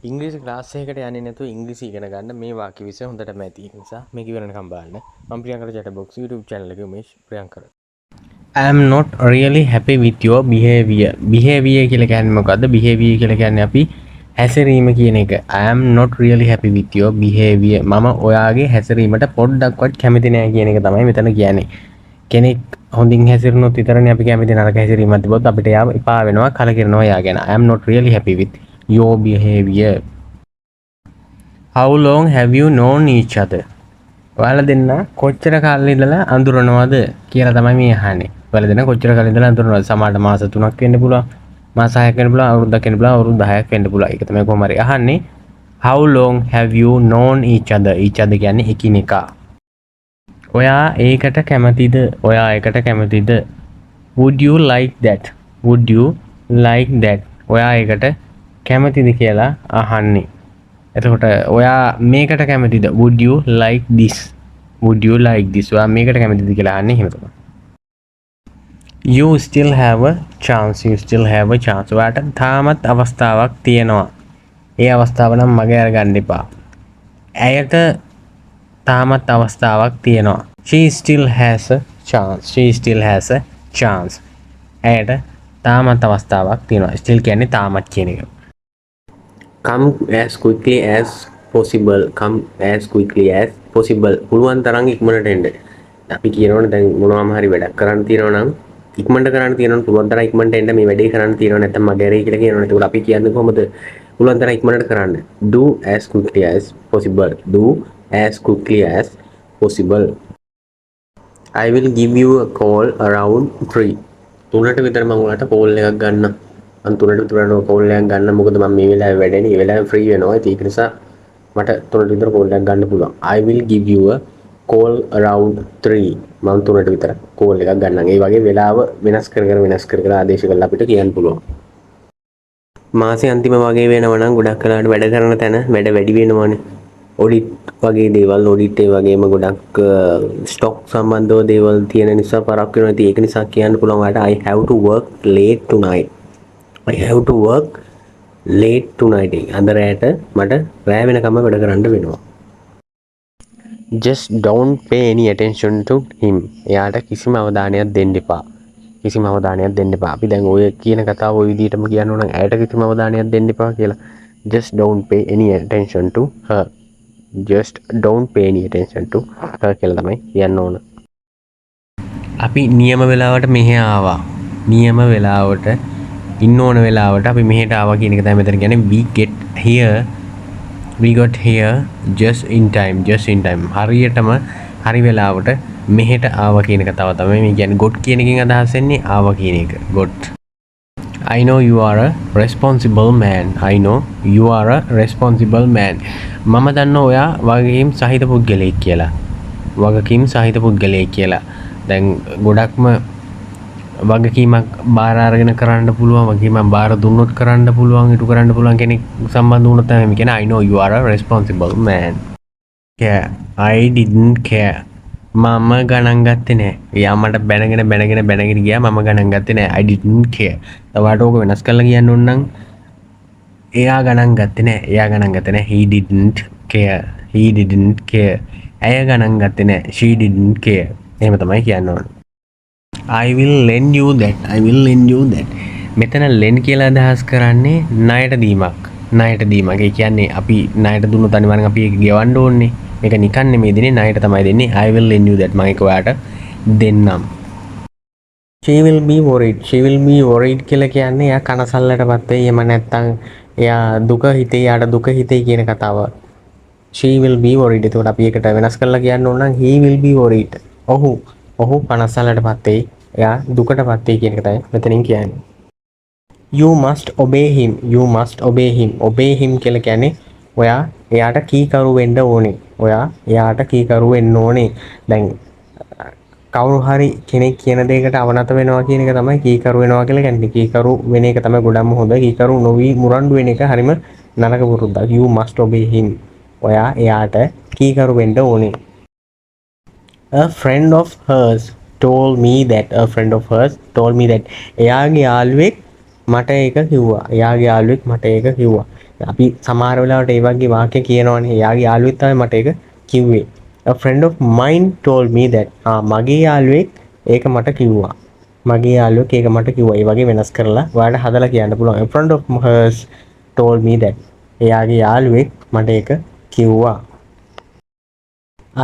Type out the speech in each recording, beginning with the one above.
ඉංග්‍රීසි ක්ලාස් එකකට යන්නේ නැතුව ඉංග්‍රීසි ඉගෙන ගන්න මේ වාක්‍ය විෂය හොඳටම ඇති. ඒ නිසා මේක ඉවරනකම් බලන්න. මම Priyankara chat box YouTube channel එකේ උමේෂ් Priyankara. I am not really happy with your behavior. Behavior කියලා කියන්නේ මොකද්ද? Behavior කියලා කියන්නේ අපි හැසිරීම කියන එක. I am not really happy with your behavior. මම ඔයාගේ හැසිරීමට පොඩ්ඩක්වත් කැමති නෑ කියන එක තමයි මෙතන කියන්නේ. කෙනෙක් හොඳින් හැසිරුණොත් විතරනේ අපි කැමති, නරක හැසිරීමක් තිබොත් අපිට යා එපා වෙනවා, කලකිරෙනවා යා ගැන. I am not really happy with your behavior. How long have you known each other? ඔයාලා දෙන්න කොච්චර කාලෙ ඉඳලා අඳුරනවද කියලා තමයි මේ අහන්නේ. ඔයාලා දෙන්න කොච්චර කාලෙ ඉඳලා අඳුරනවද? සමහරට මාස 3ක් වෙන්න පුළුවන්, මාස 6ක් වෙන්න පුළුවන්, අවුරුද්දක් වෙන්න පුළුවන්, අවුරුදු 10ක් වෙන්න පුළුවන්. ඒක තමයි කොහොම හරි අහන්නේ. How long have you known each other? each other කියන්නේ එකිනෙකා. ඔයා ඒකට කැමතිද? ඔයා ඒකට කැමතිද? Would you like that? Would you like that? ඔයා ඒකට කැමතිද කියලා අහන්නේ. එතකොට ඔයා මේකට කැමතිද? Would you like this? Would you like this? ඔයා මේකට කැමතිද කියලා අහන්නේ එහෙම තමයි. You still have a chance. You still have a chance. ඔයාට තාමත් අවස්ථාවක් තියෙනවා. ඒ අවස්ථාව නම් මගේ අරගන්න එපා. ඇයට තාමත් අවස්ථාවක් තියෙනවා. She still has a chance. She still has a chance. ඇයට තාමත් අවස්ථාවක් තියෙනවා. still කියන්නේ තාමත් කියන එක. Come as quickly as possible. Come as quickly as possible. පුළුවන් තරම් ඉක්මනට එන්න. අපි කියනවනේ දැන් මොනවාම හරි වැඩක් කරන්න තියෙනවා නම් ඉක්මනට කරන්න තියෙනවා, පුළුවන් තරම් ඉක්මනට එන්න, මේ වැඩේ කරන්න තියෙනවා නැත්නම් මගේ ඇරේ කියලා කියනවනේ. ඒකට අපි කියන්නේ කොහොමද? පුළුවන් තරම් ඉක්මනට කරන්න. Do as quickly as possible. Do as quickly as possible. I will give you a call around 3. 3ට විතර මම ඔයාලට කෝල් එකක් ගන්නම්. මම 3ට විතර කෝල් එකක් ගන්න. මොකද මම මේ වෙලාවේ වැඩනේ. මේ වෙලාවේ ෆ්‍රී වෙනවා. ඒක නිසා මට 3ට විතර කෝල් එකක් ගන්න පුළුවන්. I will give you a call around 3. මම 3ට විතර කෝල් එකක් ගන්නම්. ඒ වගේ වෙලාව වෙනස් කර කර ආදේශ කරලා අපිට කියන්න පුළුවන්. මාසේ අන්තිම වගේ වෙනවා නම් ගොඩක් කලකට වැඩ කරන තැන වැඩ වැඩි වෙනවනේ. ඔඩිට් වගේ දේවල්, ඔඩිට් ඒ වගේම ගොඩක් ස්ටොක් සම්බන්ධව දේවල් තියෙන නිසා පරක් වෙනවා. ඉතින් ඒක නිසා කියන්න පුළුවන් ඔයාලට I have to work late tonight. I have to work late tonight. අද රැට මට රැ වෙනකම් වැඩ කරන්න වෙනවා. Just don't pay any attention to him. එයාට කිසිම අවධානයක් දෙන්න එපා. කිසිම අවධානයක් දෙන්න එපා. අපි දැන් ඔය කියන කතාව ඔය විදිහටම කියන්න ඕන නම් ඇයට කිසිම අවධානයක් දෙන්න එපා කියලා. Just don't pay any attention to her. Just don't pay any attention to her කියලා තමයි කියන්න ඕන. අපි නියම වෙලාවට මෙහෙ ආවා. නියම වෙලාවට ඉන්න ඕන වෙලාවට අපි මෙහෙට ආවා කියන එක තමයි මෙතන කියන්නේ. We got here just in time. Just in time. හරියටම හරි වෙලාවට මෙහෙට ආවා කියන කතාව තමයි මේ කියන්නේ. got කියන එකෙන් අදහස් වෙන්නේ ආවා කියන එක. got. I know you are a responsible man. I know you are a responsible man. මම දන්නවා ඔයා වගකීම් සහිත පුද්ගලයෙක් කියලා. වගකීම් සහිත පුද්ගලයෙක් කියලා. දැන් ගොඩක්ම වගකීමක් බාර අරගෙන කරන්න පුළුවන්, වගකීමක් බාර දුන්නොත් කරන්න පුළුවන්, ඉටු කරන්න පුළුවන් කෙනෙක් සම්බන්ධ වුණොත් තමයි මේ කියන්නේ I know you are a responsible man. care. I didn't care. මම ගණන් ගත්තේ නෑ. එයා මට බැනගෙන ගියා. මම ගණන් ගත්තේ නෑ. I didn't care. තවට ඕක වෙනස් කරලා කියන්න ඕන නම් එයා ගණන් ගත්තේ නෑ. එයා ගණන් ගත්තේ නෑ. He didn't care. He didn't care. ඇය ගණන් ගත්තේ නෑ. She didn't care. එහෙම තමයි කියන්න ඕන. I will lend you that. I will lend you that. මෙතන lend කියලා අදහස් කරන්නේ ණයට දීමක්. ණයට දීමක්. ඒ කියන්නේ අපි ණයට දුන්නොත් අනිවාර්යෙන් අපි ඒක ගෙවන්න ඕනේ. මේක නිකන් නෙමෙයි දෙන්නේ, ණයට තමයි දෙන්නේ. I will lend you that. මම ඒක ඔයාට දෙන්නම්. She will be worried. She will be worried කියලා කියන්නේ එයා කනසල්ලටපත් වෙයි. එහෙම නැත්නම් එයා දුක හිතේ, යාට දුක හිතේ කියන කතාව. She will be worried. ඒකට අපි ඒකට වෙනස් කරලා කියන්න ඕන නම් he will be worried. ඔහු කනසල්ලටපත් වෙයි. එයා දුකටපත් වෙයි කියන එක තමයි මෙතනින් කියන්නේ. You must obey him. You must obey him. Obey him කියලා කියන්නේ ඔයා එයාට කීකරු වෙන්න ඕනේ. ඔයා එයාට කීකරු වෙන්න ඕනේ. දැන් කවුරු හරි කෙනෙක් කියන දෙයකට අවනත වෙනවා කියන එක තමයි කීකරු වෙනවා කියලා කියන්නේ. කීකරු වෙන එක තමයි ගොඩක්ම හොඳ. කීකරු නොවි මුරණ්ඩු වෙන එක හරිම නරක පුරුද්දක්. You must obey him. ඔයා එයාට කීකරු වෙන්න ඕනේ. A friend of hers told me that. A friend of hers told me that. එයාගේ යාළුවෙක් මට ඒක කිව්වා. එයාගේ යාළුවෙක් මට ඒක කිව්වා. අපි සමහර වෙලාවට ඒ වගේ වාක්‍ය කියනවනේ. එයාගේ යාළුවෙක් තමයි මට ඒක කිව්වේ. A friend of mine told me that. මගේ යාළුවෙක් ඒක මට කිව්වා. මගේ යාළුවෙක් ඒක මට කිව්වා. ඒ වගේ වෙනස් කරලා ඔයාලට හදලා කියන්න පුළුවන්. A friend of hers told me that. එයාගේ යාළුවෙක් මට ඒක කිව්වා.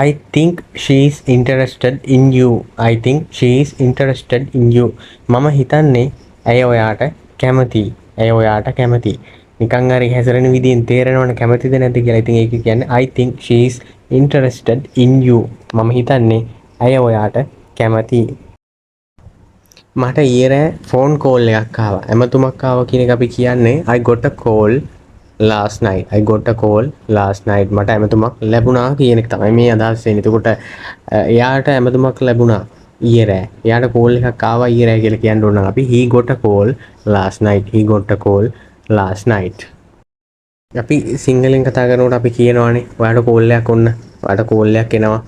I think she is interested in you. I think she is interested in you. මම හිතන්නේ ඇය ඔයාට කැමතියි. ඇය ඔයාට කැමතියි. නිකන් හරි හැසිරෙන විදිහෙන් තේරෙනවනේ කැමතිද නැද්ද කියලා. ඉතින් ඒක කියන්නේ I think she is interested in you. මම හිතන්නේ ඇය ඔයාට කැමතියි. මට ඊයේ ෆෝන් කෝල් එකක් ආවා. ඇමතුමක් ආවා කියන එක අපි කියන්නේ I got a call last night. I got a call last night. මට ඇමතුමක් ලැබුණා කියන එක තමයි මේ අදහස් වෙන්නේ. එතකොට එයාට ඇමතුමක් ලැබුණා ඊයේ රෑ. එයාට කෝල් එකක් ආවා ඊයේ රෑ කියලා කියන්න ඕන නම් අපි he got a call last night. He got a call last night. අපි සිංහලෙන් කතා කරනකොට අපි කියනවානේ ඔයාට කෝල් එකක් ඔන්න. ඔයාට කෝල් එකක් එනවා.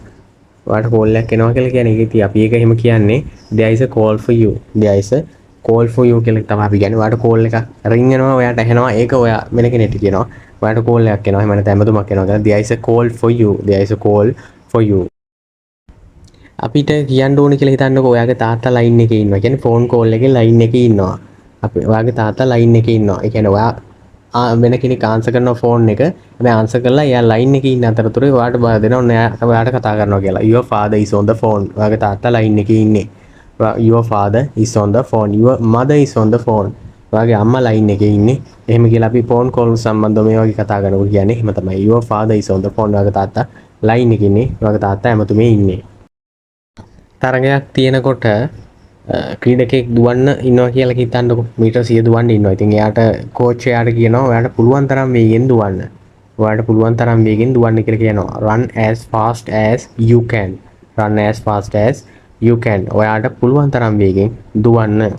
ඔයාට කෝල් එකක් එනවා කියලා කියන්නේ. ඒක ඉතින් අපි ඒක එහෙම කියන්නේ there is a call for you. There is a call for you කියලා තමයි අපි කියන්නේ. ඔයාට කෝල් එකක් රින් එනවා. ඔයාට ඇහෙනවා. ඒක ඔයා වෙන කෙනෙක්ට කියනවා. ඔයාට කෝල් එකක් එනවා. එහෙම නැත්නම් ඇමතුමක් එනවා කියලා. There is a call for you. There is a call for you. අපිට කියන්න ඕනේ කියලා හිතන්නකෝ ඔයාගේ තාත්තා ලයින් එකේ ඉන්නවා. කියන්නේ ෆෝන් කෝල් එකේ ලයින් එකේ ඉන්නවා. අපි ඔයාගේ තාත්තා ලයින් එකේ ඉන්නවා. ඒ කියන්නේ ඔයා වෙන කෙනෙක් ආන්සර් කරනවා ෆෝන් එක. හැබැයි ආන්සර් කරලා එයා ලයින් එකේ ඉන්න අතරතුරේ ඔයාට බය දෙනවා ඔයාට කතා කරනවා කියලා. Your father is on the phone. ඔයාගේ තාත්තා ලයින් එකේ ඉන්නේ. Your father is on the phone. Your mother is on the phone. ඔයාගේ අම්මා ලයින් එකේ ඉන්නේ. එහෙම කියලා අපි ෆෝන් කෝල් සම්බන්ධව මේ වගේ කතා කරනවා කියන්නේ එහෙම තමයි. Your father is on the phone. ඔයාගේ තාත්තා ලයින් එකේ ඉන්නේ. ඔයාගේ තාත්තා ඇමතුමේ ඉන්නේ. තරගයක් තියෙනකොට ක්‍රීඩකෙක් දුවන්න ඉන්නවා කියලා හිතන්නකො. මීටර් 100 දුවන්න ඉන්නවා. ඉතින් එයාට කෝච් එයාට කියනවා ඔයාට පුළුවන් තරම් වේගෙන් දුවන්න. ඔයාට පුළුවන් තරම් වේගෙන් දුවන්න කියලා කියනවා. Run as fast as you can. Run as fast as you can. ඔයාට පුළුවන් තරම් වේගෙන් දුවන්න.